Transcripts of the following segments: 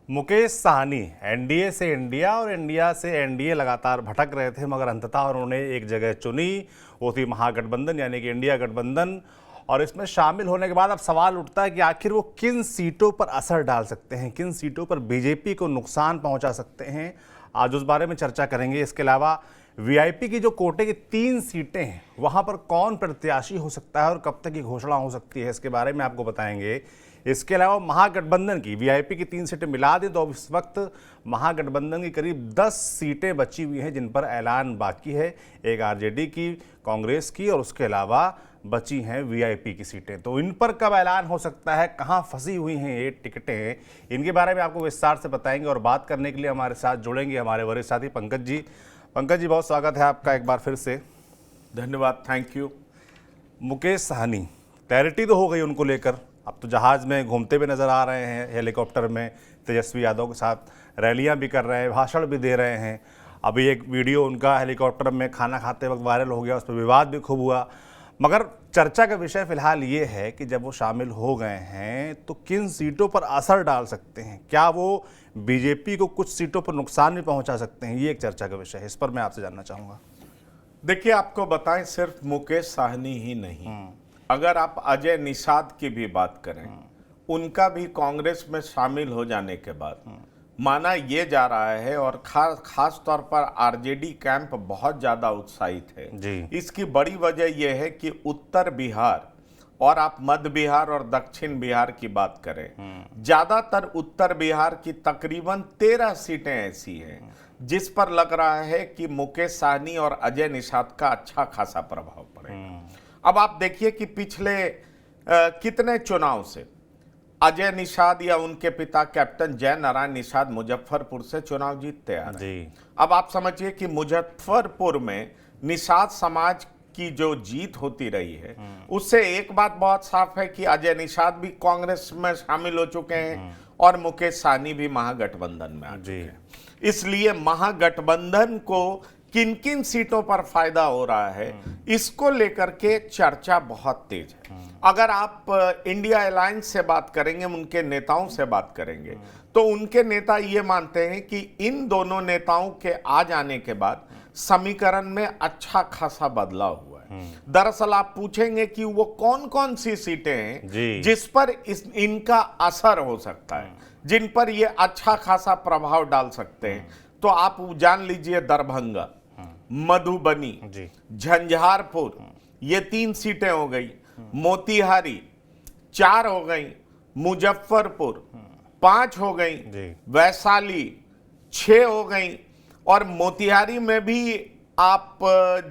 Mukesh Sahni NDA से India और India से एनडीए लगातार भटक रहे थे, मगर अंततः उन्होंने एक जगह चुनी, वो थी महागठबंधन यानी कि इंडिया गठबंधन। और इसमें शामिल होने के बाद अब सवाल उठता है कि आखिर वो किन सीटों पर असर डाल सकते हैं, किन सीटों पर बीजेपी को नुकसान पहुंचा सकते हैं। आज उस बारे में चर्चा करेंगे। इसके अलावा वीआईपी की जो कोटे की 3 सीटें हैं, वहां पर कौन प्रत्याशी हो सकता है और कब तक की घोषणा हो सकती है, इसके बारे में आपको बताएंगे। इसके अलावा महागठबंधन की वीआईपी की 3 सीटें मिला दें तो अब इस वक्त महागठबंधन की करीब 10 सीटें बची हुई हैं जिन पर ऐलान बाकी है। एक आरजेडी की, कांग्रेस की और उसके अलावा बची हैं वीआईपी की सीटें। तो इन पर कब ऐलान हो सकता है, कहां फंसी हुई हैं ये टिकटें, इनके बारे में आपको विस्तार से बताएंगे। और बात करने के लिए हमारे साथ जुड़ेंगे हमारे वरिष्ठ साथी पंकज जी। पंकज जी, बहुत स्वागत है आपका एक बार फिर से। धन्यवाद, thank you. Mukesh Sahni, clarity तो हो गई उनको लेकर, अब तो जहाज़ में घूमते हुए नज़र आ रहे हैं, हेलीकॉप्टर में तेजस्वी यादव के साथ रैलियां भी कर रहे हैं, भाषण भी दे रहे हैं। अभी एक वीडियो उनका हेलीकॉप्टर में खाना खाते वक्त वायरल हो गया, उस पर विवाद भी खूब हुआ। मगर चर्चा का विषय फिलहाल ये है कि जब वो शामिल हो गए हैं तो किन सीटों पर असर डाल सकते हैं, क्या वो बीजेपी को कुछ सीटों पर नुकसान भी पहुंचा सकते हैं, ये एक चर्चा का विषय है। इस पर मैं आपसे जानना चाहूँगा। देखिए, आपको बताएं, सिर्फ मुकेश साहनी ही नहीं, अगर आप अजय निषाद की भी बात करें, उनका भी कांग्रेस में शामिल हो जाने के बाद माना ये जा रहा है, और खास तौर पर आरजेडी कैंप बहुत ज्यादा उत्साहित है जी। इसकी बड़ी वजह यह है कि उत्तर बिहार और आप मध्य बिहार और दक्षिण बिहार की बात करें, ज्यादातर उत्तर बिहार की तकरीबन 13 सीटें ऐसी हैं जिस पर लग रहा है कि मुकेश साहनी और अजय निषाद का अच्छा खासा प्रभाव पड़ेगा। अब आप देखिए कि पिछले कितने चुनाव से अजय निषाद या उनके पिता कैप्टन जय नारायण निषाद मुजफ्फरपुर से चुनाव जीतते आ रहे हैं। अब आप समझिए कि मुजफ्फरपुर में निषाद समाज की जो जीत होती रही है, उससे एक बात बहुत साफ है कि अजय निषाद भी कांग्रेस में शामिल हो चुके हैं और मुकेश साहनी भी महागठबंधन में आ चुके हैं। इसलिए महागठबंधन को किन किन सीटों पर फायदा हो रहा है, इसको लेकर के चर्चा बहुत तेज है। अगर आप इंडिया अलायंस से बात करेंगे, उनके नेताओं से बात करेंगे, तो उनके नेता ये मानते हैं कि इन दोनों नेताओं के आ जाने के बाद समीकरण में अच्छा खासा बदलाव हुआ है। दरअसल आप पूछेंगे कि वो कौन कौन सी सीटें हैं जिस पर इनका असर हो सकता है, जिन पर ये अच्छा खासा प्रभाव डाल सकते हैं, तो आप जान लीजिए दरभंगा, मधुबनी, झंझारपुर, ये 3 सीटें हो गई, मोतिहारी 4 हो गई, मुजफ्फरपुर 5 हो गई, वैशाली 6 हो गई, और मोतिहारी में भी आप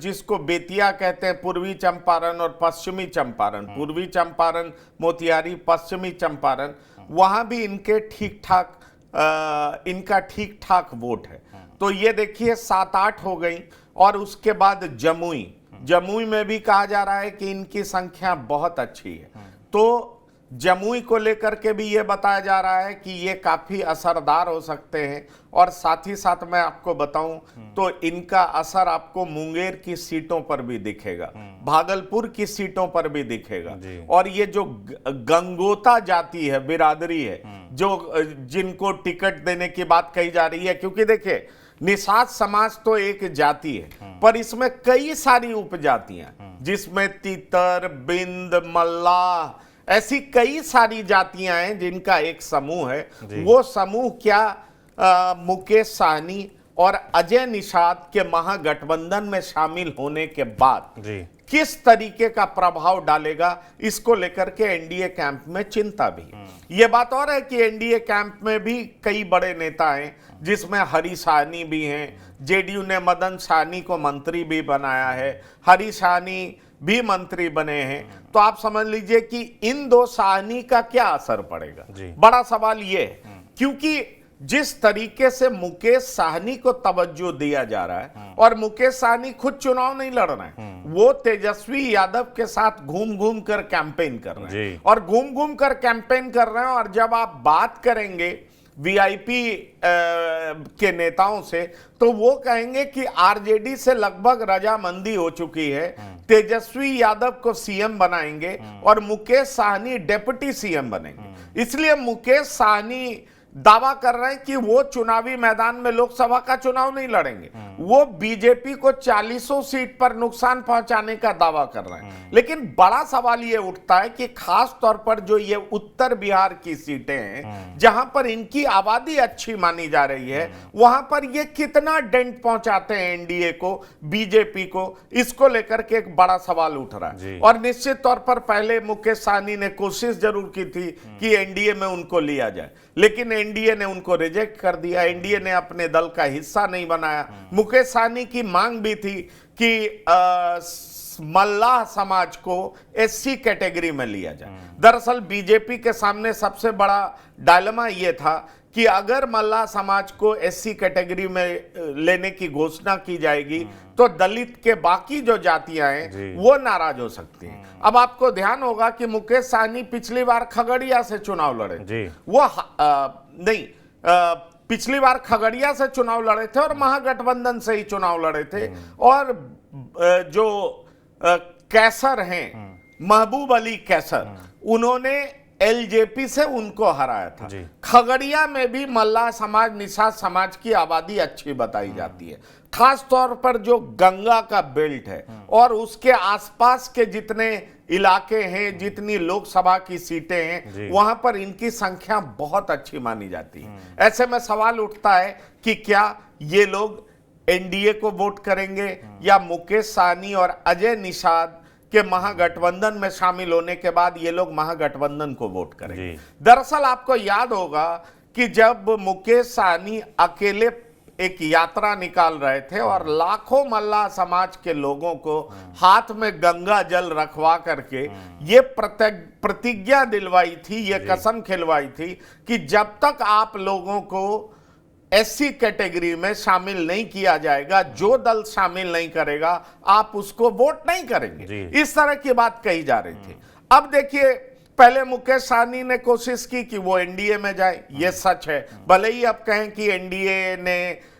जिसको बेतिया कहते हैं, पूर्वी चंपारण और पश्चिमी चंपारण, पूर्वी चंपारण, मोतिहारी, पश्चिमी चंपारण, वहां भी इनके इनका ठीक ठाक वोट है। तो ये देखिए 7-8 हो गई। और उसके बाद जमुई में भी कहा जा रहा है कि इनकी संख्या बहुत अच्छी है। तो जमुई को लेकर के भी ये बताया जा रहा है कि ये काफी असरदार हो सकते हैं। और साथ ही साथ मैं आपको बताऊं तो इनका असर आपको मुंगेर की सीटों पर भी दिखेगा, भागलपुर की सीटों पर भी दिखेगा। और ये जो गंगोता जाति है, बिरादरी है, जो जिनको टिकट देने की बात कही जा रही है, क्योंकि देखिए निषाद समाज तो एक जाति है, पर इसमें कई सारी उपजातियां, जिसमें तीतर, बिंद, मल्लाह, ऐसी कई सारी जातियां हैं जिनका एक समूह है। वो समूह क्या मुकेश साहनी और अजय निषाद के महागठबंधन में शामिल होने के बाद किस तरीके का प्रभाव डालेगा, इसको लेकर के एनडीए कैंप में चिंता भी है। ये बात और है कि एनडीए कैंप में भी कई बड़े नेता हैं, जिसमें हरी साहनी भी हैं। जेडीयू ने मदन साहनी को मंत्री भी बनाया है, हरी साहनी भी मंत्री बने हैं। तो आप समझ लीजिए कि इन 2 साहनी का क्या असर पड़ेगा, बड़ा सवाल ये है। क्योंकि जिस तरीके से मुकेश साहनी को तवज्जो दिया जा रहा है, और मुकेश साहनी खुद चुनाव नहीं लड़ रहे हैं, वो तेजस्वी यादव के साथ घूम घूम कर कैंपेन कर रहे हैं, और घूम घूम कर कैंपेन कर रहे हैं। और जब आप बात करेंगे वीआईपी के नेताओं से, तो वो कहेंगे कि आरजेडी से लगभग रजामंदी हो चुकी है, तेजस्वी यादव को सीएम बनाएंगे और मुकेश साहनी डिप्टी सीएम बनेंगे। इसलिए मुकेश साहनी दावा कर रहे हैं कि वो चुनावी मैदान में लोकसभा का चुनाव नहीं लड़ेंगे, वो बीजेपी को 40 सीट पर नुकसान पहुंचाने का दावा कर रहे हैं। लेकिन बड़ा सवाल ये उठता है कि खास तौर पर जो ये उत्तर बिहार की सीटें हैं जहां पर इनकी आबादी अच्छी मानी जा रही है, वहां पर ये कितना डेंट पहुंचाते हैं एनडीए को, बीजेपी को, इसको लेकर के एक बड़ा सवाल उठ रहा है। और निश्चित तौर पर पहले मुकेश सहनी ने कोशिश जरूर की थी कि एनडीए में उनको लिया जाए, लेकिन एनडीए ने उनको रिजेक्ट कर दिया। एनडीए ने अपने दल का हिस्सा नहीं बनाया। मुकेश सहनी की मांग भी थी कि मल्लाह समाज को एससी कैटेगरी में लिया जाए। दरअसल बीजेपी के सामने सबसे बड़ा डायलेमा यह था कि अगर मल्लाह समाज को एससी कैटेगरी में लेने की घोषणा की जाएगी तो दलित के बाकी जो जातियां हैं वो नाराज हो सकती हैं। अब आपको ध्यान होगा कि मुकेश सहनी पिछली बार खगड़िया से चुनाव लड़े, वो पिछली बार खगड़िया से चुनाव लड़े थे और महागठबंधन से ही चुनाव लड़े थे। और जो कैसर हैं, महबूब अली कैसर, उन्होंने एलजेपी से उनको हराया था। खगड़िया में भी मल्लाह समाज, निषाद समाज की आबादी अच्छी बताई जाती है। खास तौर पर जो गंगा का बेल्ट है और उसके आसपास के जितने इलाके हैं, जितनी लोकसभा की सीटें हैं, वहां पर इनकी संख्या बहुत अच्छी मानी जाती है। ऐसे में सवाल उठता है कि क्या ये लोग एनडीए को वोट करेंगे या मुकेश सहनी और अजय निषाद के महागठबंधन में शामिल होने के बाद ये लोग महागठबंधन को वोट करेंगे। दरअसल आपको याद होगा कि जब मुकेश सहनी अकेले एक यात्रा निकाल रहे थे और लाखों मल्लाह समाज के लोगों को हाथ में गंगा जल रखवा करके ये प्रतिज्ञा दिलवाई थी, ये कसम खिलवाई थी कि जब तक आप लोगों को एससी कैटेगरी में शामिल नहीं किया जाएगा, जो दल शामिल नहीं करेगा आप उसको वोट नहीं करेंगे। इस तरह की बात कही जा रही थी। अब देखिए, पहले मुकेश सहनी ने कोशिश की कि वो एनडीए में जाए, ये सच है। भले ही अब कहें कि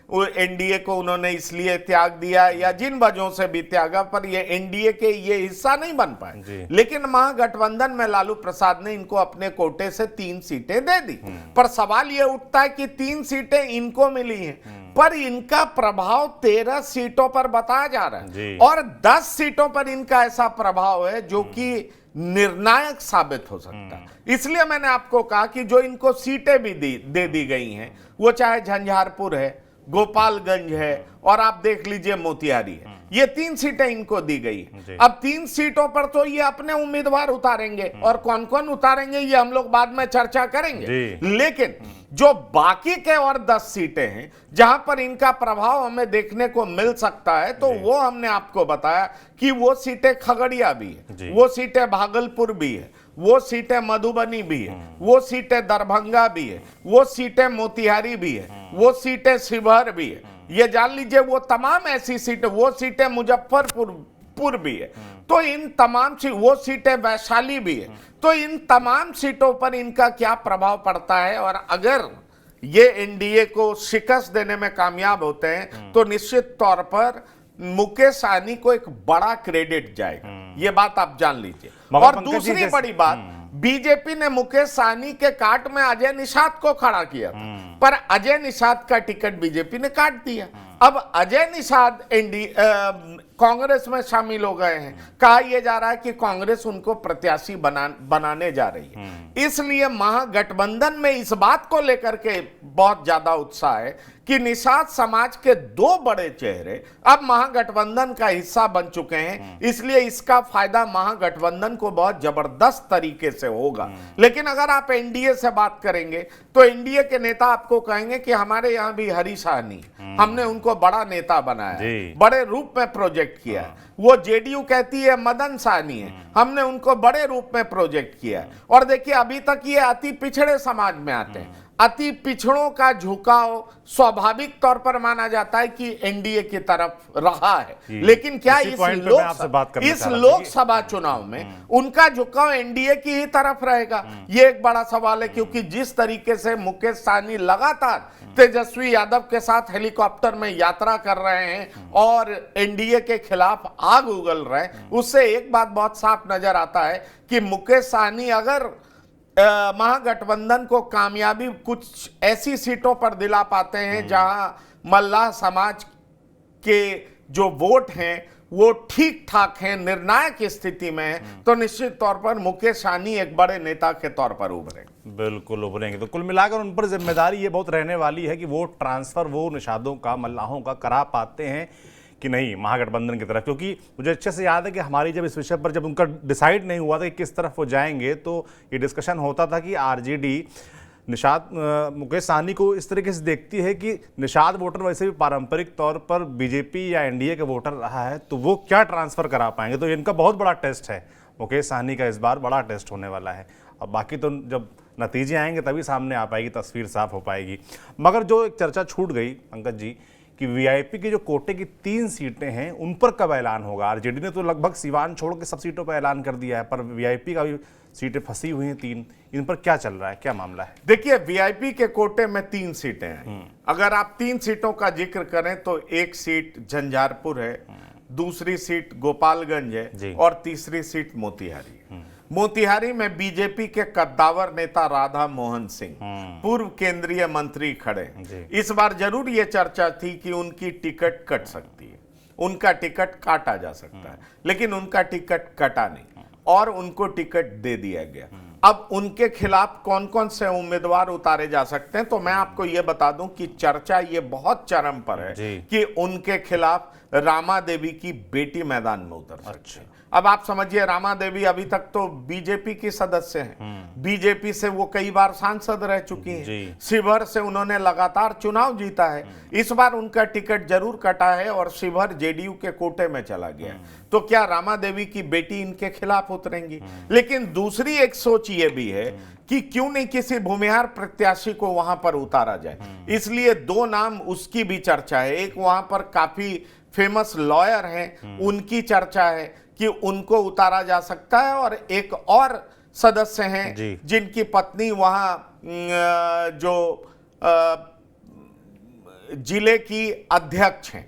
एनडीए को उन्होंने इसलिए त्याग दिया या जिन वजहों से भी त्यागा, पर ये एनडीए के ये हिस्सा नहीं बन पाए। लेकिन महागठबंधन में लालू प्रसाद ने इनको अपने कोटे से 3 सीटें दे दी। पर सवाल ये उठता है कि 3 सीटें इनको मिली हैं, पर इनका प्रभाव 13 सीटों पर बताया जा रहा है और 10 सीटों पर इनका ऐसा प्रभाव है जो कि निर्णायक साबित हो सकता है। इसलिए मैंने आपको कहा कि जो इनको सीटें भी दे दी गई हैं, वो चाहे झंझारपुर है, गोपालगंज है और आप देख लीजिए मोतिहारी है, ये 3 सीटें इनको दी गई है। अब 3 सीटों पर तो ये अपने उम्मीदवार उतारेंगे और कौन कौन उतारेंगे ये हम लोग बाद में चर्चा करेंगे। लेकिन जो बाकी के और 10 सीटें हैं जहां पर इनका प्रभाव हमें देखने को मिल सकता है, तो वो हमने आपको बताया कि वो सीटें खगड़िया भी है, वो सीटें भागलपुर भी है, वो सीटें मधुबनी भी है, वो सीटें दरभंगा भी है, वो सीटें मोतिहारी भी है, वो सीटें शिवहर भी है। ये जान लीजिए वो तमाम ऐसी सीटें, वो सीटें मुजफ्फरपुर भी है। तो इन तमाम वो सीटें वैशाली भी है। तो इन तमाम सीटों पर इनका क्या प्रभाव पड़ता है, और अगर ये एनडीए को शिकस्त देने में कामयाब होते हैं तो निश्चित तौर पर मुकेश सहनी को एक बड़ा क्रेडिट जाएगा। ये बात आप जान लीजिए। और दूसरी बड़ी बात, बीजेपी ने मुकेश सहनी के काट में अजय निषाद को खड़ा किया था, पर अजय निषाद का टिकट बीजेपी ने काट दिया। अब अजय निषाद कांग्रेस में शामिल हो गए हैं। कहा यह जा रहा है कि कांग्रेस उनको प्रत्याशी बनाने जा रही है। इसलिए महागठबंधन में इस बात को लेकर के बहुत ज्यादा उत्साह है कि निषाद समाज के 2 बड़े चेहरे अब महागठबंधन का हिस्सा बन चुके हैं। इसलिए इसका फायदा महागठबंधन को बहुत जबरदस्त तरीके से होगा। लेकिन अगर आप एनडीए से बात करेंगे तो एनडीए के नेता आपको कहेंगे कि हमारे यहां भी हरी सहनी, हमने उनको बड़ा नेता बनाया है, बड़े रूप में प्रोजेक्ट किया है। वो जेडीयू कहती है मदन सहनी है, हमने उनको बड़े रूप में प्रोजेक्ट किया है। और देखिए अभी तक ये अति पिछड़े समाज में आते हैं। अति पिछड़ों का झुकाव स्वाभाविक तौर पर माना जाता है कि एनडीए की तरफ रहा है, लेकिन क्या इस लोकसभा चुनाव में उनका झुकाव एनडीए की ही तरफ रहेगा, ये एक बड़ा सवाल है। क्योंकि जिस तरीके से मुकेश सहनी लगातार तेजस्वी यादव के साथ हेलीकॉप्टर में यात्रा कर रहे हैं और एनडीए के खिलाफ आग उगल रहे हैं, उससे एक बात बहुत साफ नजर आता है कि मुकेश सहनी अगर महागठबंधन को कामयाबी कुछ ऐसी सीटों पर दिला पाते हैं जहां मल्लाह समाज के जो वोट हैं वो ठीक ठाक हैं, निर्णायक स्थिति में हैं, तो निश्चित तौर पर मुकेश सहनी एक बड़े नेता के तौर पर उभरेंगे। बिल्कुल उभरेंगे। तो कुल मिलाकर उन पर जिम्मेदारी ये बहुत रहने वाली है कि वोट ट्रांसफर वो निषादों का, मल्लाहों का करा पाते हैं कि नहीं महागठबंधन की तरफ। क्योंकि मुझे अच्छे से याद है कि हमारी जब इस विषय पर जब उनका डिसाइड नहीं हुआ था कि किस तरफ वो जाएंगे, तो ये डिस्कशन होता था कि आरजेडी निषाद मुकेश सहनी को इस तरीके से देखती है कि निषाद वोटर वैसे भी पारंपरिक तौर पर बीजेपी या एनडीए का वोटर रहा है, तो वो क्या ट्रांसफ़र करा पाएंगे। तो इनका बहुत बड़ा टेस्ट है, मुकेश सहनी का इस बार बड़ा टेस्ट होने वाला है। अब बाकी तो जब नतीजे आएंगे तभी सामने आ पाएगी, तस्वीर साफ हो पाएगी। मगर जो एक चर्चा छूट गई पंकज जी कि वीआईपी की जो कोटे की 3 सीटें हैं उन पर कब ऐलान होगा। आरजेडी ने तो लगभग सीवान छोड़ के सब सीटों पर ऐलान कर दिया है, पर वीआईपी का भी सीटें फंसी हुई हैं 3। इन पर क्या चल रहा है, क्या मामला है? देखिए, वीआईपी के कोटे में 3 सीटें हैं। अगर आप 3 सीटों का जिक्र करें तो एक सीट झंझारपुर है, दूसरी सीट गोपालगंज है और तीसरी सीट मोतिहारी है। मोतिहारी में बीजेपी के कद्दावर नेता राधा मोहन सिंह, पूर्व केंद्रीय मंत्री खड़े। इस बार जरूर ये चर्चा थी कि उनकी टिकट कट सकती है, उनका टिकट काटा जा सकता है, लेकिन उनका टिकट कटा नहीं और उनको टिकट दे दिया गया। अब उनके खिलाफ कौन कौन से उम्मीदवार उतारे जा सकते हैं, तो मैं आपको यह बता दूं कि चर्चा ये बहुत चरम पर है कि उनके खिलाफ रामा देवी की बेटी मैदान में उतर सकती है। अब आप समझिए, रामा देवी अभी तक तो बीजेपी की सदस्य हैं, बीजेपी से वो कई बार सांसद रह चुकी हैं, शिवहर से उन्होंने लगातार चुनाव जीता है। इस बार उनका टिकट जरूर कटा है और शिवहर जेडीयू के कोटे में चला गया। तो क्या रामा देवी की बेटी इनके खिलाफ उतरेंगी? लेकिन दूसरी एक सोच ये भी है कि क्यों नहीं किसी भूमिहार प्रत्याशी को वहां पर उतारा जाए। इसलिए 2 नाम उसकी भी चर्चा है। एक वहां पर काफी फेमस लॉयर हैं, उनकी चर्चा है कि उनको उतारा जा सकता है, और एक और सदस्य हैं जिनकी पत्नी वहां जो जिले की अध्यक्ष हैं,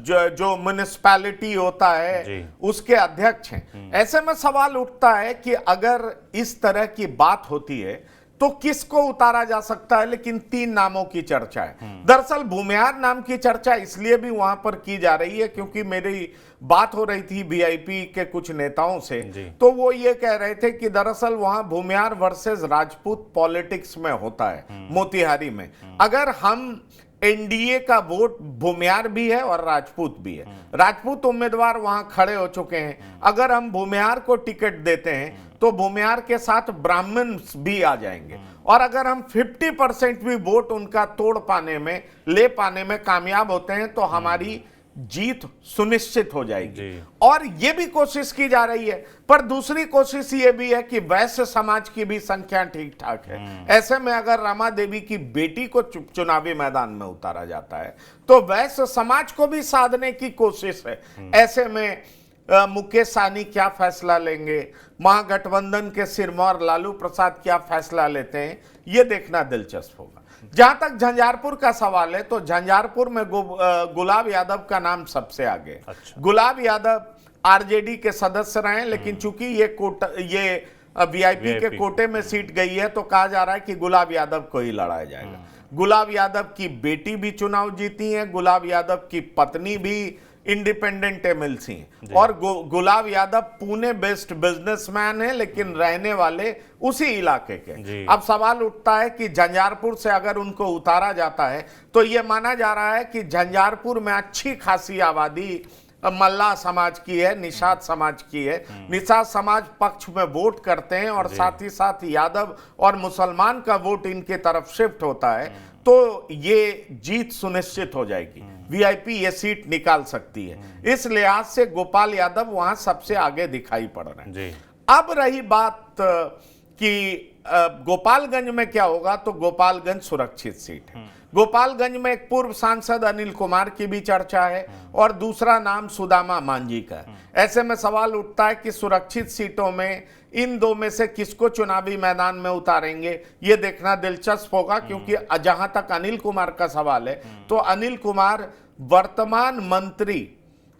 जो म्युनिसिपैलिटी होता है उसके अध्यक्ष हैं। ऐसे में सवाल उठता है कि अगर इस तरह की बात होती है तो किसको उतारा जा सकता है। लेकिन 3 नामों की चर्चा है। दरअसल भूमिहार नाम की चर्चा इसलिए भी वहां पर की जा रही है क्योंकि मेरी बात हो रही थी वीआईपी के कुछ नेताओं से, तो वो ये कह रहे थे कि दरअसल वहां भूमिहार वर्सेस राजपूत पॉलिटिक्स में होता है मोतिहारी में। अगर हम एनडीए का वोट भूमिहार भी है और राजपूत भी है, राजपूत उम्मीदवार वहां खड़े हो चुके हैं। अगर हम भूमिहार को टिकट देते हैं तो भूमिहार के साथ ब्राह्मण भी आ जाएंगे, और अगर हम 50% भी वोट उनका तोड़ पाने में, ले पाने में कामयाब होते हैं तो हमारी जीत सुनिश्चित हो जाएगी। और ये भी कोशिश की जा रही है। पर दूसरी कोशिश ये भी है कि वैश्य समाज की भी संख्या ठीक ठाक है। ऐसे में अगर रमा देवी की बेटी को चुनावी मैदान में उतारा जाता है तो वैश्य समाज को भी साधने की कोशिश है। ऐसे में मुकेश सहनी क्या फैसला लेंगे, महागठबंधन के सिरमौर लालू प्रसाद क्या फैसला लेते हैं, यह देखना दिलचस्प होगा। जहां तक झंझारपुर का सवाल है तो झंझारपुर में गुलाब यादव का नाम सबसे आगे। गुलाब यादव आरजेडी के सदस्य रहे, लेकिन चूंकि ये वीआईपी के कोटे में सीट गई है तो कहा जा रहा है कि गुलाब यादव को ही लड़ाया जाएगा। गुलाब यादव की बेटी भी चुनाव जीती है, गुलाब यादव की पत्नी भी इंडिपेंडेंट एमएलसी हैं, और गुलाब यादव पुणे बेस्ड बिजनेसमैन है लेकिन रहने वाले उसी इलाके के। अब सवाल उठता है कि झंझारपुर से अगर उनको उतारा जाता है तो यह माना जा रहा है कि झंझारपुर में अच्छी खासी आबादी मल्लाह समाज की है, निषाद समाज की है। निषाद समाज पक्ष में वोट करते हैं और साथ ही साथ यादव और मुसलमान का वोट इनके तरफ शिफ्ट होता है, तो ये जीत सुनिश्चित हो जाएगी। वीआईपी ये सीट निकाल सकती है। इस लिहाज से गोपाल यादव वहां सबसे आगे दिखाई पड़ रहे हैं। अब रही बात कि गोपालगंज में क्या होगा, तो गोपालगंज सुरक्षित सीट है। गोपालगंज में एक पूर्व सांसद अनिल कुमार की भी चर्चा है और दूसरा नाम सुदामा मांझी का है। ऐसे में सवाल उठता है कि सुरक्षित सीटों में इन 2 में से किसको चुनावी मैदान में उतारेंगे, ये देखना दिलचस्प होगा। क्योंकि जहां तक अनिल कुमार का सवाल है तो अनिल कुमार वर्तमान मंत्री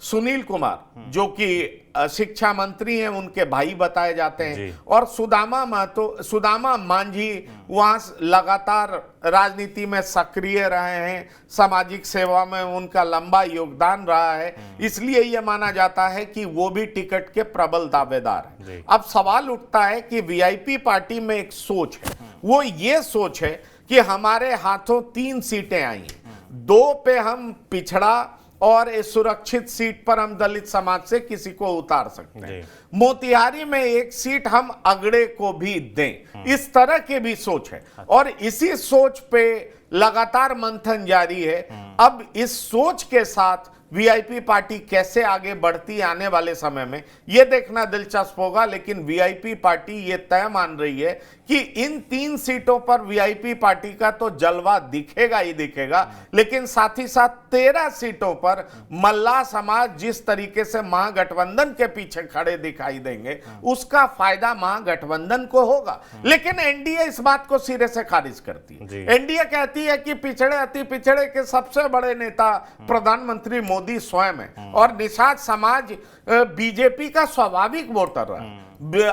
सुनील कुमार जो कि शिक्षा मंत्री हैं, उनके भाई बताए जाते हैं, जी। और सुदामा मांझी वहां लगातार राजनीति में सक्रिय रहे हैं, सामाजिक सेवा में उनका लंबा योगदान रहा है, इसलिए यह माना जाता है कि वो भी टिकट के प्रबल दावेदार जी। हैं। अब सवाल उठता है कि वीआईपी पार्टी में एक सोच है, वो ये सोच है कि हमारे हाथों 3 सीटें आई हैं, 2 पे हम पिछड़ा और इस सुरक्षित सीट पर हम दलित समाज से किसी को उतार सकते हैं, मोतिहारी में 1 सीट हम अगड़े को भी दें, इस तरह की भी सोच है। और इसी सोच पे लगातार मंथन जारी है। अब इस सोच के साथ वीआईपी पार्टी कैसे आगे बढ़ती आने वाले समय में यह देखना दिलचस्प होगा, लेकिन वीआईपी पार्टी यह तय मान रही है कि इन 3 सीटों पर वीआईपी पार्टी का तो जलवा दिखेगा ही दिखेगा, लेकिन साथ ही साथ 13 सीटों पर मल्लाह समाज जिस तरीके से महागठबंधन के पीछे खड़े दिखाई देंगे, उसका फायदा महागठबंधन को होगा। लेकिन एनडीए इस बात को सिरे से खारिज करती है। एनडीए कहती है कि पिछड़े अति पिछड़े के सबसे बड़े नेता प्रधानमंत्री मोदी स्वयं है, और निषाद समाज बीजेपी का स्वाभाविक वोटर है।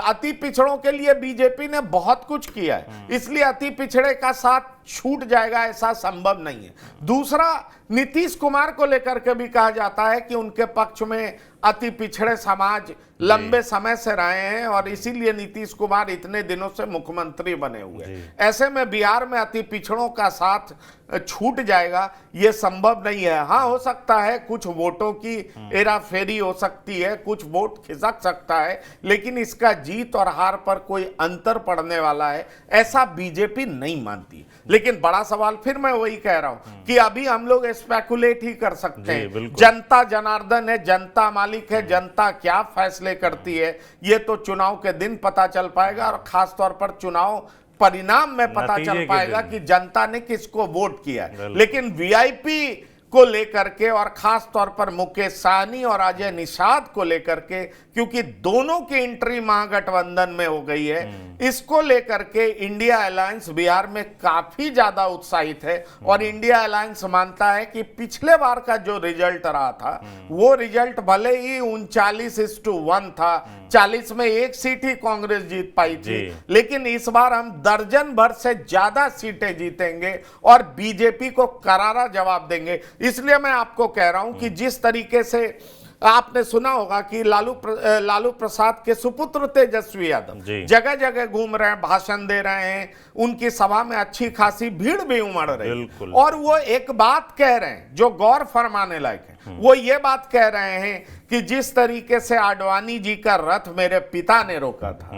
अति पिछड़ों के लिए बीजेपी ने बहुत कुछ किया है, इसलिए अति पिछड़े का साथ छूट जाएगा ऐसा संभव नहीं है। दूसरा, नीतीश कुमार को लेकर के भी कहा जाता है कि उनके पक्ष में अति पिछड़े समाज लंबे समय से रहे हैं और इसीलिए नीतीश कुमार इतने दिनों से मुख्यमंत्री बने हुए हैं। ऐसे में बिहार में अति पिछड़ों का साथ छूट जाएगा ये संभव नहीं है। हाँ, हो सकता है कुछ वोटों की हेराफेरी हो सकती है, कुछ वोट खिसक सकता है, लेकिन इसका जीत और हार पर कोई अंतर पड़ने वाला है ऐसा बीजेपी नहीं मानती। लेकिन बड़ा सवाल फिर मैं वही कह रहा हूं कि अभी हम लोग स्पेकुलेट ही कर सकते हैं। जनता जनार्दन है, जनता मालिक है, जनता क्या फैसले करती है ये तो चुनाव के दिन पता चल पाएगा, और खास तौर पर चुनाव परिणाम में पता चल पाएगा कि जनता ने किसको वोट किया है। लेकिन वीआईपी को लेकर के और खास तौर पर मुकेश सहनी और अजय निषाद को लेकर के, क्योंकि दोनों की एंट्री महागठबंधन में हो गई है, इसको लेकर के इंडिया अलायंस बिहार में काफी ज्यादा उत्साहित है। और इंडिया अलायंस मानता है कि पिछले बार का जो रिजल्ट रहा था वो रिजल्ट भले ही 39:1 था, 40 में 1 सीट ही कांग्रेस जीत पाई थी, लेकिन इस बार हम दर्जन भर से ज्यादा सीटें जीतेंगे और बीजेपी को करारा जवाब देंगे। इसलिए मैं आपको कह रहा हूं कि जिस तरीके से आपने सुना होगा कि लालू प्रसाद के सुपुत्र तेजस्वी यादव जगह जगह घूम रहे हैं, भाषण दे रहे हैं, उनकी सभा में अच्छी खासी भीड़ भी उमड़ रही है, और वो एक बात कह रहे हैं जो गौर फरमाने लायक है। वो ये बात कह रहे हैं कि जिस तरीके से आडवाणी जी का रथ मेरे पिता ने रोका था,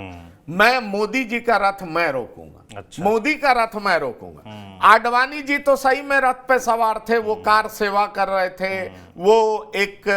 मैं मोदी जी का रथ मैं रोकूंगा। अच्छा। मोदी का रथ मैं रोकूंगा। आडवाणी जी तो सही में रथ पे सवार थे, वो कार सेवा कर रहे थे, वो एक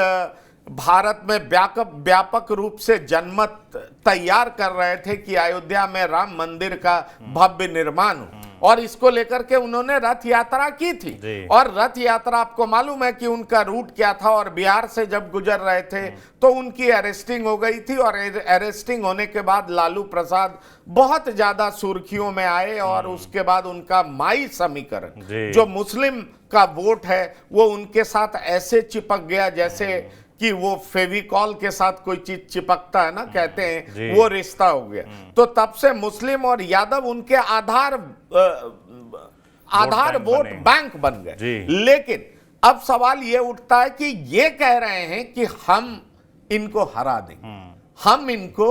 भारत में व्यापक रूप से जनमत तैयार कर रहे थे कि अयोध्या में राम मंदिर का भव्य निर्माण हो, और इसको लेकर के उन्होंने रथ यात्रा की थी। और रथ यात्रा आपको मालूम है कि उनका रूट क्या था, और बिहार से जब गुजर रहे थे तो उनकी अरेस्टिंग हो गई थी, और अरेस्टिंग होने के बाद लालू प्रसाद बहुत ज्यादा सुर्खियों में आए, और उसके बाद उनका माई समीकरण जो मुस्लिम का वोट है वो उनके साथ ऐसे चिपक गया जैसे कि वो फेविकॉल के साथ कोई चीज चिपकता है ना, कहते हैं, वो रिश्ता हो गया। तो तब से मुस्लिम और यादव उनके आधार वोट बैंक बन गए। लेकिन अब सवाल ये उठता है कि ये कह रहे हैं कि हम इनको हरा देंगे, हम इनको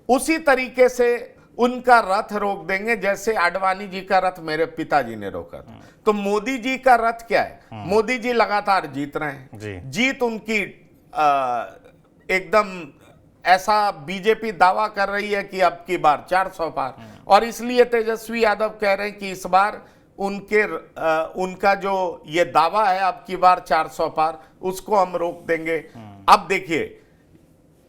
उसी तरीके से उनका रथ रोक देंगे जैसे आडवाणी जी का रथ मेरे पिताजी ने रोका था। तो मोदी जी का रथ क्या है? मोदी जी लगातार जीत रहे हैं, जीत उनकी एकदम ऐसा बीजेपी दावा कर रही है कि अब की बार 400 पार, और इसलिए तेजस्वी यादव कह रहे हैं कि इस बार उनका जो ये दावा है अब की बार 400 पार, उसको हम रोक देंगे। अब देखिए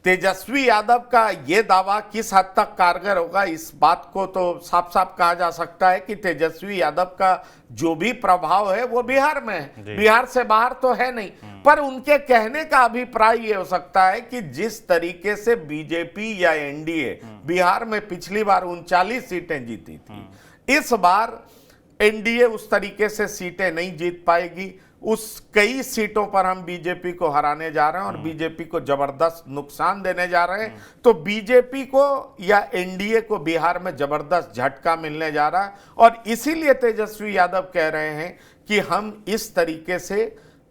तेजस्वी यादव का यह दावा किस हद तक कारगर होगा, इस बात को तो साफ साफ कहा जा सकता है कि तेजस्वी यादव का जो भी प्रभाव है वो बिहार में है, बिहार से बाहर तो है नहीं। पर उनके कहने का अभिप्राय ये हो सकता है कि जिस तरीके से बीजेपी या एनडीए बिहार में पिछली बार 39 सीटें जीती थी, इस बार एनडीए उस तरीके से सीटें नहीं जीत पाएगी। उस कई सीटों पर हम बीजेपी को हराने जा रहे हैं और बीजेपी को जबरदस्त नुकसान देने जा रहे हैं। तो बीजेपी को या एनडीए को बिहार में जबरदस्त झटका मिलने जा रहा है और इसीलिए तेजस्वी यादव कह रहे हैं कि हम इस तरीके से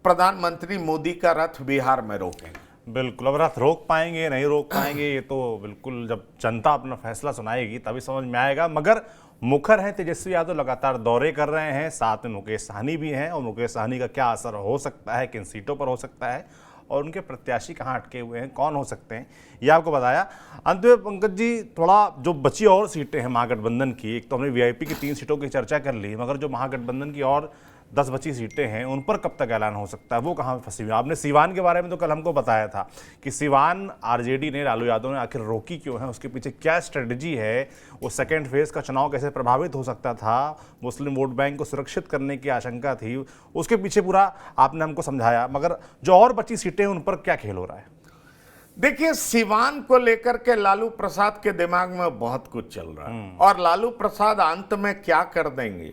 प्रधानमंत्री मोदी का रथ बिहार में रोकेंगे। बिल्कुल, अब रथ रोक पाएंगे नहीं रोक पाएंगे ये तो बिल्कुल जब जनता अपना फैसला सुनाएगी तभी समझ में आएगा। मगर मुखर हैं तेजस्वी यादव, लगातार दौरे कर रहे हैं, साथ में मुकेश सहनी भी हैं और मुकेश सहनी का क्या असर हो सकता है, किन सीटों पर हो सकता है और उनके प्रत्याशी कहाँ अटके हुए हैं, कौन हो सकते हैं, ये आपको बताया। अंत में पंकज जी, थोड़ा जो बची और सीटें हैं महागठबंधन की, एक तो हमने वीआईपी की 3 सीटों की चर्चा कर ली, मगर जो महागठबंधन की और 10 बची सीटें हैं उन पर कब तक ऐलान हो सकता है, वो कहाँ फंसी हुई? आपने सीवान के बारे में तो कल हमको बताया था कि सीवान आरजेडी ने, लालू यादव ने आखिर रोकी क्यों है, उसके पीछे क्या स्ट्रेटजी है, वो सेकेंड फेज का चुनाव कैसे प्रभावित हो सकता था, मुस्लिम वोट बैंक को सुरक्षित करने की आशंका थी, उसके पीछे पूरा आपने हमको समझाया। मगर जो और बची सीटें हैं उन पर क्या खेल हो रहा है? देखिए, सिवान को लेकर के लालू प्रसाद के दिमाग में बहुत कुछ चल रहा है और लालू प्रसाद अंत में क्या कर देंगे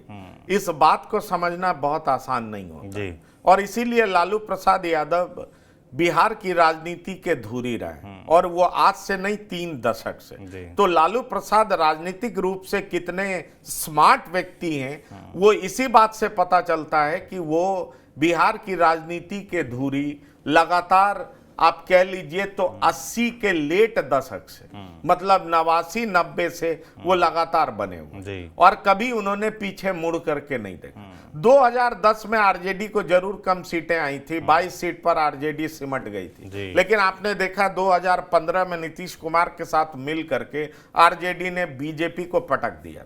इस बात को समझना बहुत आसान नहीं होता जी। और इसीलिए लालू प्रसाद यादव बिहार की राजनीति के धुरी रहे और वो आज से नहीं 3 दशक से। तो लालू प्रसाद राजनीतिक रूप से कितने स्मार्ट व्यक्ति हैं वो इसी बात से पता चलता है कि वो बिहार की राजनीति के धुरी लगातार, आप कह लीजिए तो 80 के लेट दशक से, मतलब 89 90 से वो लगातार बने हुए और कभी उन्होंने पीछे मुड़ करके नहीं देखा। 2010 में आरजेडी को जरूर कम सीटें आई थी, 22 सीट पर आरजेडी सिमट गई थी, लेकिन आपने देखा 2015 में नीतीश कुमार के साथ मिल करके आरजेडी ने बीजेपी को पटक दिया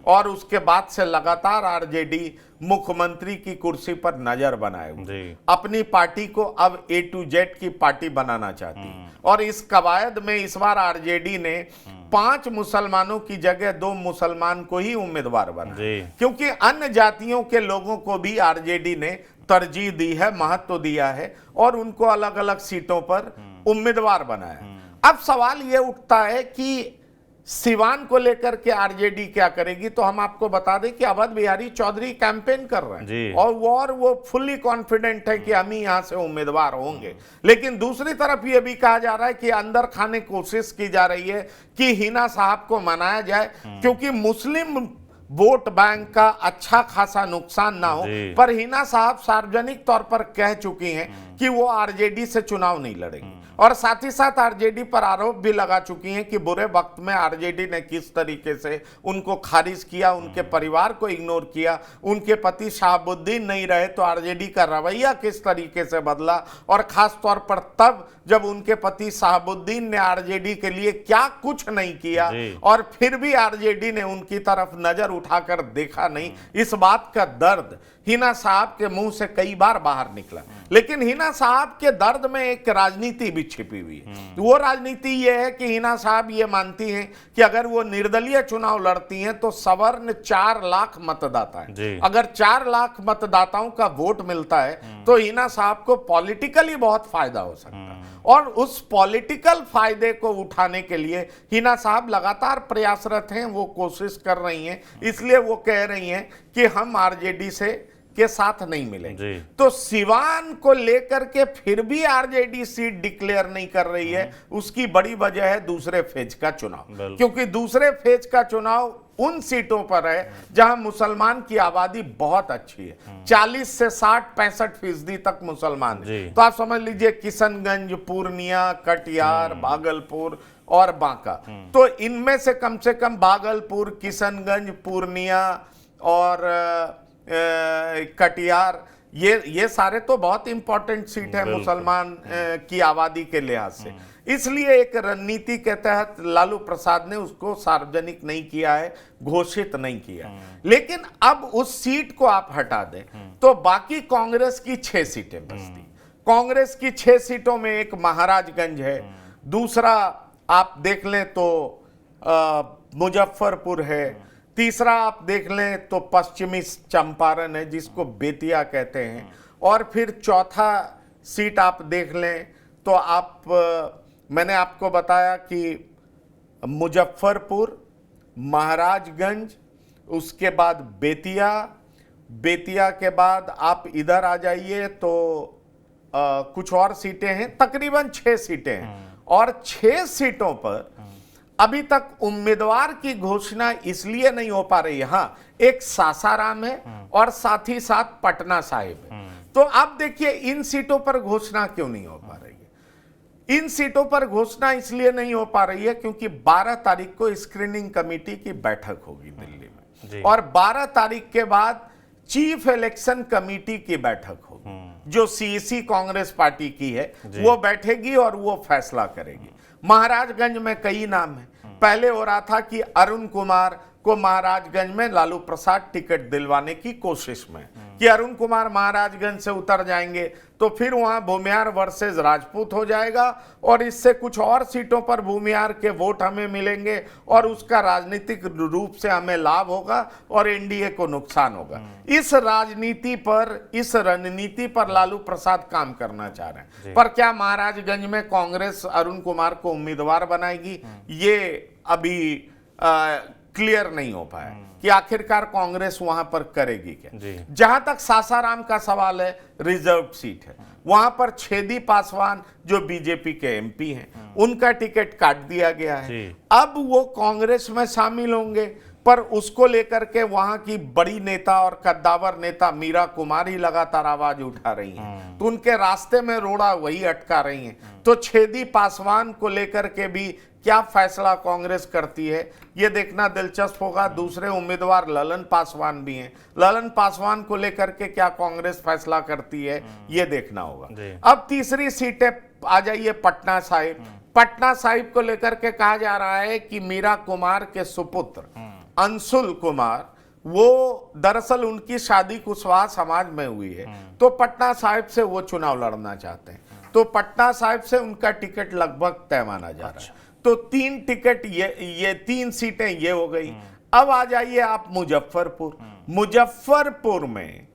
और उसके बाद से लगातार आरजेडी मुख्यमंत्री की कुर्सी पर नजर बनाए हुए, अपनी पार्टी को अब A to Z की पार्टी बनाना चाहती और इस कवायद में इस बार आरजेडी ने 5 मुसलमानों की जगह 2 मुसलमान को ही उम्मीदवार बनाया, क्योंकि अन्य जातियों के लोगों को भी आरजेडी ने तरजीह दी है, महत्व दिया है और उनको अलग अलग सीटों पर उम्मीदवार बनाया। अब सवाल यह उठता है कि सिवान को लेकर के आरजेडी क्या करेगी, तो हम आपको बता दें कि अवध बिहारी चौधरी कैंपेन कर रहे हैं और वो फुल्ली कॉन्फिडेंट है कि हम ही यहां से उम्मीदवार होंगे। लेकिन दूसरी तरफ ये भी कहा जा रहा है कि अंदर खाने की कोशिश की जा रही है कि हिना साहब को मनाया जाए, क्योंकि मुस्लिम वोट बैंक का अच्छा खासा नुकसान ना हो। पर हिना साहब सार्वजनिक तौर पर कह चुकी हैं कि वो आरजेडी से चुनाव नहीं लड़ेंगे और साथ ही साथ आरजेडी पर आरोप भी लगा चुकी हैं कि बुरे वक्त में आरजेडी ने किस तरीके से उनको खारिज किया, उनके परिवार को इग्नोर किया, उनके पति शहाबुद्दीन नहीं रहे तो आरजेडी का रवैया किस तरीके से बदला और खास तौर पर तब जब उनके पति शहाबुद्दीन ने आरजेडी के लिए क्या कुछ नहीं किया और फिर भी आरजेडी ने उनकी तरफ नजर उठाकर देखा नहीं। इस बात का दर्द हिना साहब के मुंह से कई बार बाहर निकला, लेकिन हिना साहब के दर्द में एक राजनीति भी छिपी हुई है। वो राजनीति ये है कि हिना साहब ये मानती हैं कि अगर वो निर्दलीय चुनाव लड़ती हैं तो सवर्ण 4 लाख मतदाता है, अगर 4 लाख मतदाताओं का वोट मिलता है तो हिना साहब को पॉलिटिकली बहुत फायदा हो सकता है और उस पॉलिटिकल फायदे को उठाने के लिए हिना साहब लगातार प्रयासरत हैं, वो कोशिश कर रही हैं। इसलिए वो कह रही हैं कि हम आरजेडी से के साथ नहीं मिलेंगे। तो सिवान को लेकर के फिर भी आरजेडी सीट डिक्लेयर नहीं कर रही है, उसकी बड़ी वजह है दूसरे फेज का चुनाव, क्योंकि दूसरे फेज का चुनाव उन सीटों पर है जहां मुसलमान की आबादी बहुत अच्छी है, 40 से 60-65% तक मुसलमान है। तो आप समझ लीजिए किशनगंज, पूर्णिया, कटिहार, भागलपुर और बांका, तो इनमें से कम भागलपुर, किशनगंज, पूर्णिया और कटिहार, ये सारे तो बहुत इंपॉर्टेंट सीट है मुसलमान की आबादी के लिहाज से। इसलिए एक रणनीति के तहत लालू प्रसाद ने उसको सार्वजनिक नहीं किया है, घोषित नहीं किया। लेकिन अब उस सीट को आप हटा दें तो बाकी कांग्रेस की 6 सीटें बचती। कांग्रेस की 6 सीटों में एक महाराजगंज है, दूसरा आप देख लें तो मुजफ्फरपुर है, तीसरा आप देख लें तो पश्चिमी चंपारण है जिसको बेतिया कहते हैं, और फिर चौथा सीट आप देख लें तो आप मैंने आपको बताया कि मुजफ्फरपुर, महाराजगंज उसके बाद बेतिया, बेतिया के बाद आप इधर आ जाइए तो कुछ और सीटें हैं, तकरीबन 6 सीटें हैं और 6 सीटों पर अभी तक उम्मीदवार की घोषणा इसलिए नहीं हो पा रही है। हाँ, एक सासाराम है और साथ ही साथ पटना साहिब है। तो आप देखिए इन सीटों पर घोषणा क्यों नहीं हो पा रही है। इन सीटों पर घोषणा इसलिए नहीं हो पा रही है क्योंकि 12 तारीख को स्क्रीनिंग कमेटी की बैठक होगी दिल्ली में और 12 तारीख के बाद चीफ इलेक्शन कमेटी की बैठक होगी जो सीईसी कांग्रेस पार्टी की है, वो बैठेगी और वो फैसला करेगी। महाराजगंज में कई नाम हैं। पहले हो रहा था कि अरुण कुमार को महाराजगंज में लालू प्रसाद टिकट दिलवाने की कोशिश में कि अरुण कुमार महाराजगंज से उतर जाएंगे तो फिर वहां भूमिहार वर्सेस राजपूत हो जाएगा और इससे कुछ और सीटों पर भूमिहार के वोट हमें मिलेंगे और उसका राजनीतिक रूप से हमें लाभ होगा और एनडीए को नुकसान होगा। इस राजनीति पर, इस रणनीति पर लालू प्रसाद काम करना चाह रहे हैं। पर क्या महाराजगंज में कांग्रेस अरुण कुमार को उम्मीदवार बनाएगी, ये अभी क्लियर नहीं हो पाया कि आखिरकार कांग्रेस वहां पर करेगी क्या। जहां तक सासाराम का सवाल है, रिजर्व सीट है, वहां पर छेदी पासवान जो बीजेपी के एमपी हैं, उनका टिकट काट दिया गया है। अब वो कांग्रेस में शामिल होंगे पर उसको लेकर के वहां की बड़ी नेता और कद्दावर नेता मीरा कुमार ही लगातार आवाज उठा रही हैं, तो उनके रास्ते में रोड़ा वही अटका रही हैं। तो छेदी पासवान को लेकर के भी क्या फैसला कांग्रेस करती है, ये देखना दिलचस्प होगा। दूसरे उम्मीदवार ललन पासवान भी हैं, ललन पासवान को लेकर के क्या कांग्रेस फैसला करती है, ये देखना होगा। अब तीसरी सीटें आ जाइए पटना साहिब। पटना साहिब को लेकर के कहा जा रहा है कि मीरा कुमार के सुपुत्र अंशुल कुमार, वो दरअसल उनकी शादी कुशवाहा समाज में हुई है, तो पटना साहिब से वो चुनाव लड़ना चाहते हैं, तो पटना साहिब से उनका टिकट लगभग तय माना जा रहा है। तो 3 टिकट, ये 3 सीटें ये हो गई। अब आ जाइए आप मुजफ्फरपुर। मुजफ्फरपुर में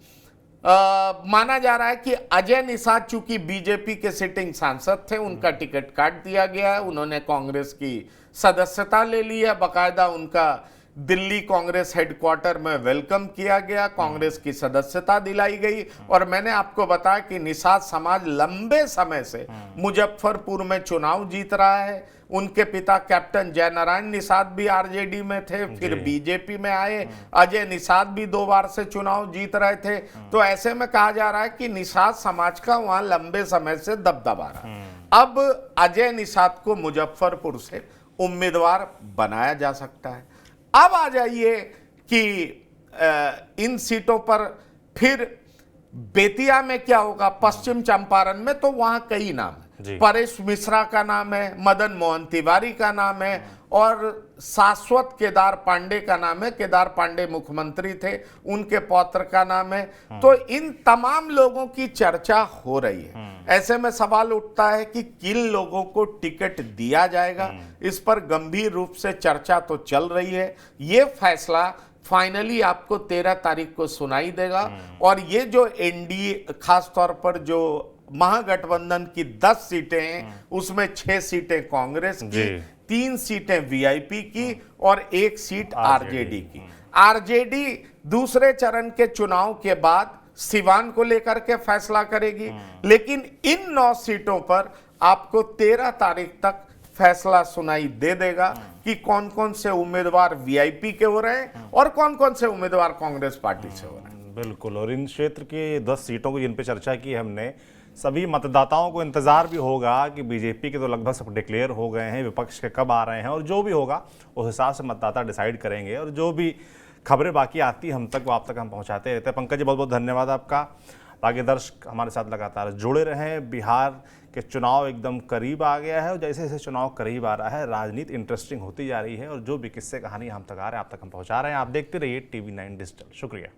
माना जा रहा है कि अजय निषाद चूंकि बीजेपी के सिटिंग सांसद थे, उनका टिकट काट दिया गया है। उन्होंने कांग्रेस की सदस्यता ले ली है, बाकायदा उनका दिल्ली कांग्रेस हेडक्वार्टर में वेलकम किया गया, कांग्रेस की सदस्यता दिलाई गई। और मैंने आपको बताया कि निषाद समाज लंबे समय से मुजफ्फरपुर में चुनाव जीत रहा है। उनके पिता कैप्टन जयनारायण निषाद भी आरजेडी में थे, फिर बीजेपी में आए। अजय निषाद भी 2 बार से चुनाव जीत रहे थे। तो ऐसे में कहा जा रहा है कि निषाद समाज का वहां लंबे समय से दबदबा रहा। अब अजय निषाद को मुजफ्फरपुर से उम्मीदवार बनाया जा सकता है। अब आ जाइए कि इन सीटों पर फिर बेतिया में क्या होगा। पश्चिम चंपारण में तो वहां कई नाम है, परेश मिश्रा का नाम है, मदन मोहन तिवारी का नाम है और शाश्वत केदार पांडे का नाम है। केदार पांडे मुख्यमंत्री थे, उनके पौत्र का नाम है। तो इन तमाम लोगों की चर्चा हो रही है। ऐसे में सवाल उठता है कि किन लोगों को टिकट दिया जाएगा, इस पर गंभीर रूप से चर्चा तो चल रही है। ये फैसला फाइनली आपको 13 तारीख को सुनाई देगा। और ये जो एनडीए, खास तौर पर जो महागठबंधन की 10 सीटें हैं, उसमें 6 सीटें कांग्रेस की, 3 सीटें वीआईपी की और 1 सीट आरजेडी की। आरजेडी दूसरे चरण के चुनाव के बाद सिवान को लेकर के फैसला करेगी, लेकिन इन 9 सीटों पर आपको 13 तारीख तक फैसला सुनाई दे देगा कि कौन कौन से उम्मीदवार वीआईपी के हो रहे हैं और कौन कौन से उम्मीदवार कांग्रेस पार्टी से हो रहे हैं। बिल्कुल। और इन क्षेत्र के 10 सीटों की जिन पे चर्चा की हमने, सभी मतदाताओं को इंतजार भी होगा कि बीजेपी के तो लगभग सब डिक्लेयर हो गए हैं, विपक्ष के कब आ रहे हैं, और जो भी होगा उस हिसाब से मतदाता डिसाइड करेंगे। और जो भी खबरें बाकी आती हम तक, वो आप तक हम पहुंचाते रहते हैं। पंकज जी, बहुत बहुत धन्यवाद आपका। बाकी दर्शक हमारे साथ लगातार जुड़े रहें। बिहार के चुनाव एकदम करीब आ गया है और जैसे जैसे चुनाव करीब आ रहा है, राजनीति इंटरेस्टिंग होती जा रही है और जो भी किस्से कहानी हम तक आ रहे हैं, आप तक हम पहुंचा रहे हैं। आप देखते रहिए TV9 डिजिटल। शुक्रिया।